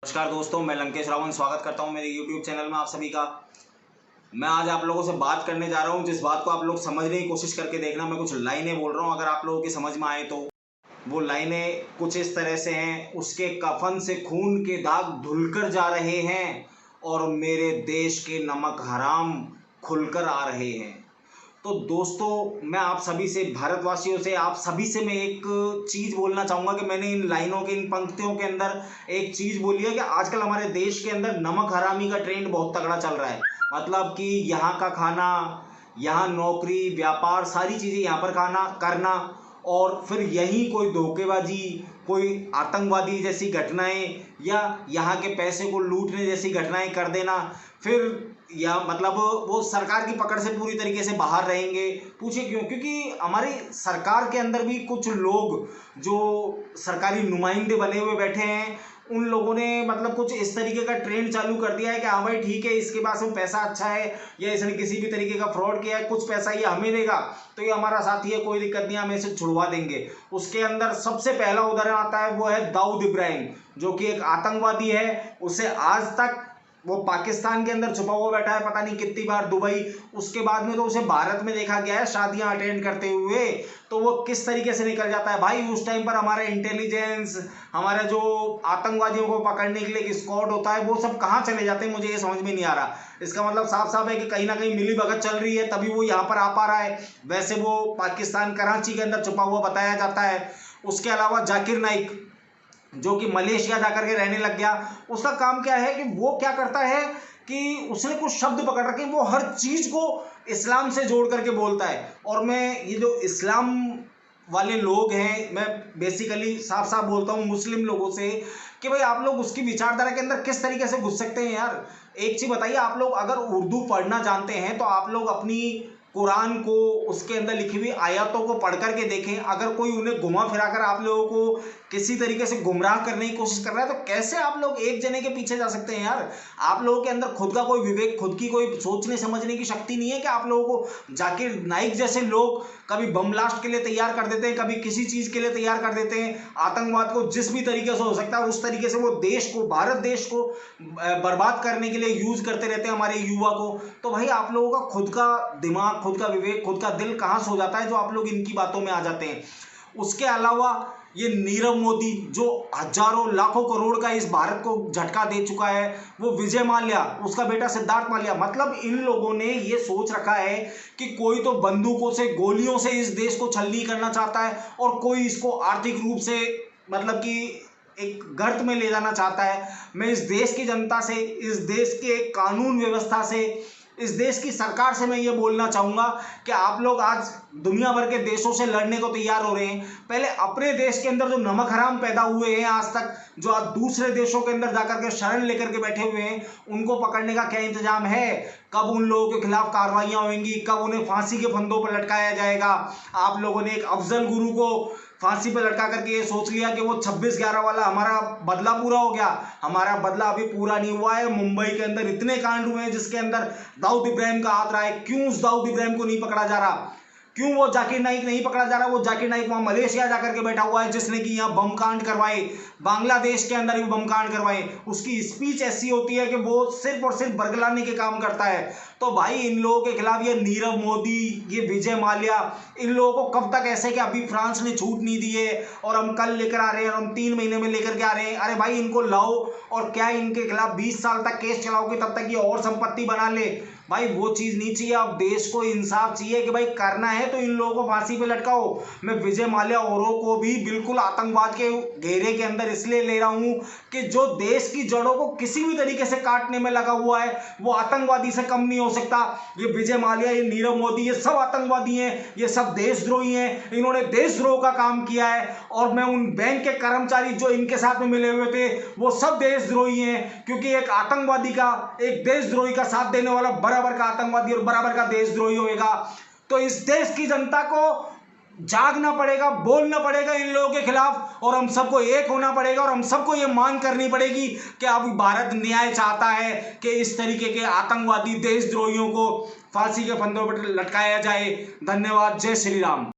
नमस्कार दोस्तों, मैं लंकेश रावण स्वागत करता हूं मेरे YouTube चैनल में आप सभी का। मैं आज आप लोगों से बात करने जा रहा हूं जिस बात को आप लोग समझने की कोशिश करके देखना। मैं कुछ लाइनें बोल रहा हूं, अगर आप लोगों की समझ में आए तो। वो लाइनें कुछ इस तरह से हैं। उसके कफन से खून के दाग धुलकर जा रहे हैं और मेरे देश के नमक हराम खुलकर आ रहे हैं। तो दोस्तों, मैं आप सभी से, भारतवासियों से, आप सभी से मैं एक चीज़ बोलना चाहूँगा कि मैंने इन लाइनों के, इन पंक्तियों के अंदर एक चीज़ बोली है कि आजकल हमारे देश के अंदर नमक हरामी का ट्रेंड बहुत तगड़ा चल रहा है। मतलब कि यहाँ का खाना, यहाँ नौकरी, व्यापार, सारी चीज़ें यहाँ पर खाना करना और फिर यहीं कोई धोखेबाजी, कोई आतंकवादी जैसी घटनाएं या यहाँ के पैसे को लूटने जैसी घटनाएं कर देना। फिर या मतलब वो सरकार की पकड़ से पूरी तरीके से बाहर रहेंगे। पूछिए क्यों? क्योंकि हमारी सरकार के अंदर भी कुछ लोग जो सरकारी नुमाइंदे बने हुए बैठे हैं, उन लोगों ने मतलब कुछ इस तरीके का ट्रेंड चालू कर दिया है कि हाँ भाई ठीक है, इसके पास में पैसा अच्छा है या इसने किसी भी तरीके का फ्रॉड किया है, कुछ पैसा ये हमें देगा तो ये हमारा साथी है, कोई दिक्कत नहीं, हम इसे छुड़वा देंगे। उसके अंदर सबसे पहला उदाहरण आता है, वो है दाऊद इब्राहिम, जो कि एक आतंकवादी है। उसे आज तक वो पाकिस्तान के अंदर छुपा हुआ बैठा है, पता नहीं कितनी बार दुबई। उसके बाद में तो उसे भारत में देखा गया है शादियां अटेंड करते हुए। तो वो किस तरीके से निकल जाता है भाई। उस टाइम पर हमारा इंटेलिजेंस, हमारा जो आतंकवादियों को पकड़ने के लिए एक स्क्वाड होता है, वो सब कहाँ चले जाते हैं, मुझे ये समझ में नहीं आ रहा। इसका मतलब साफ साफ है कि कहीं ना कहीं मिली भगत चल रही है, तभी वो यहाँ पर आ पा रहा है। वैसे वो पाकिस्तान कराची के अंदर छुपा हुआ बताया जाता है। उसके अलावा जाकिर नाइक, जो कि मलेशिया जाकर के रहने लग गया। उसका काम क्या है कि वो क्या करता है कि उसने कुछ शब्द पकड़ रखे, वो हर चीज को इस्लाम से जोड़ करके बोलता है। और मैं ये जो इस्लाम वाले लोग हैं, मैं बेसिकली साफ साफ बोलता हूँ मुस्लिम लोगों से कि भाई आप लोग उसकी विचारधारा के अंदर किस तरीके से घुस सकते हैं यार। एक चीज बताइए, आप लोग अगर उर्दू पढ़ना जानते हैं तो आप लोग अपनी कुरान को, उसके अंदर लिखी हुई आयतों को पढ़ करके देखें। अगर कोई उन्हें घुमा फिराकर आप लोगों को किसी तरीके से गुमराह करने की कोशिश कर रहा है तो कैसे आप लोग एक जने के पीछे जा सकते हैं यार। आप लोगों के अंदर खुद का कोई विवेक, खुद की कोई सोचने समझने की शक्ति नहीं है कि आप लोगों को जाकिर नाइक जैसे लोग कभी बम ब्लास्ट के लिए तैयार कर देते हैं, कभी किसी चीज के लिए तैयार कर देते हैं। आतंकवाद को जिस भी तरीके से हो सकता है उस तरीके से वो देश को, भारत देश को बर्बाद करने के लिए यूज करते रहते हैं हमारे युवा को। तो भाई आप लोगों का खुद का दिमाग, खुद का विवेक, खुद का दिल कहाँ सो जाता है जो आप लोग इनकी बातों में आ जाते हैं। उसके अलावा ये नीरव मोदी, जो हजारों लाखों करोड़ का इस भारत को झटका दे चुका है, वो विजय माल्या, उसका बेटा सिद्धार्थ माल्या, मतलब इन लोगों ने ये सोच रखा है कि कोई तो बंदूकों से, गोलियों से इस देश को छलनी करना चाहता है और कोई इसको आर्थिक रूप से मतलब कि एक गर्त में ले जाना चाहता है। मैं इस देश की जनता से, इस देश के कानून व्यवस्था से, इस देश की सरकार से मैं ये बोलना चाहूँगा कि आप लोग आज दुनिया भर के देशों से लड़ने को तैयार हो रहे हैं। पहले अपने देश के अंदर जो नमक हराम पैदा हुए हैं आज तक, जो आज दूसरे देशों के अंदर जाकर के शरण लेकर के बैठे हुए हैं, उनको पकड़ने का क्या इंतजाम है? कब उन लोगों के खिलाफ कार्रवाइयाँ होंगी? कब उन्हें फांसी के फंदों पर लटकाया जाएगा? आप लोगों ने एक अफजल गुरु को फांसी पर लटका करके ये सोच लिया कि वो 26/11 वाला हमारा बदला पूरा हो गया। हमारा बदला अभी पूरा नहीं हुआ है। मुंबई के अंदर इतने कांड हुए हैं जिसके अंदर दाऊद इब्राहिम का हाथ रहा है। क्यों उस दाऊद इब्राहिम को नहीं पकड़ा जा रहा? क्यों वो जाकिर नाइक नहीं पकड़ा जा रहा? वो जाकिर नाइक वहां मलेशिया जाकर के बैठा हुआ है, जिसने कि यहाँ बम कांड करवाए, बांग्लादेश के अंदर भी बम कांड करवाए। उसकी स्पीच ऐसी होती है कि वो सिर्फ और सिर्फ बरगलाने के काम करता है। तो भाई इन लोगों के खिलाफ, ये नीरव मोदी, ये विजय माल्या, इन लोगों को कब तक ऐसे कि अभी फ्रांस ने छूट नहीं दी है और हम कल लेकर आ रहे हैं और हम 3 महीने में लेकर के आ रहे हैं। अरे भाई इनको लाओ और क्या इनके खिलाफ 20 साल तक केस चलाओगे, तब तक ये और संपत्ति बना ले। भाई वो चीज नहीं चाहिए। अब देश को इंसाफ चाहिए कि भाई करना है तो इन लोगों को फांसी पे लटकाओ। मैं विजय माल्या औरों को भी बिल्कुल आतंकवाद के घेरे के अंदर इसलिए ले रहा हूं कि जो देश की जड़ों को किसी भी तरीके से काटने में लगा हुआ है वो आतंकवादी से कम नहीं हो सकता। ये विजय माल्या, ये नीरव मोदी, ये सब आतंकवादी हैं, ये सब देशद्रोही हैं। इन्होंने देशद्रोह का काम किया है और मैं उन बैंक के कर्मचारी जो इनके साथ में मिले हुए थे वो सब देशद्रोही हैं, क्योंकि एक आतंकवादी का, एक देशद्रोही का साथ देने वाला बराबर का आतंकवादी और बराबर का देशद्रोही होएगा। तो इस देश की जनता को जागना पड़ेगा, बोलना पड़ेगा इन लोगों के खिलाफ, और हम सबको एक होना पड़ेगा और हम सबको ये मांग करनी पड़ेगी कि अब भारत न्याय चाहता है कि इस तरीके के आतंकवादी देशद्रोहियों को फांसी के फंदों पर लटकाया जाए। धन्यवाद। जय श्री राम।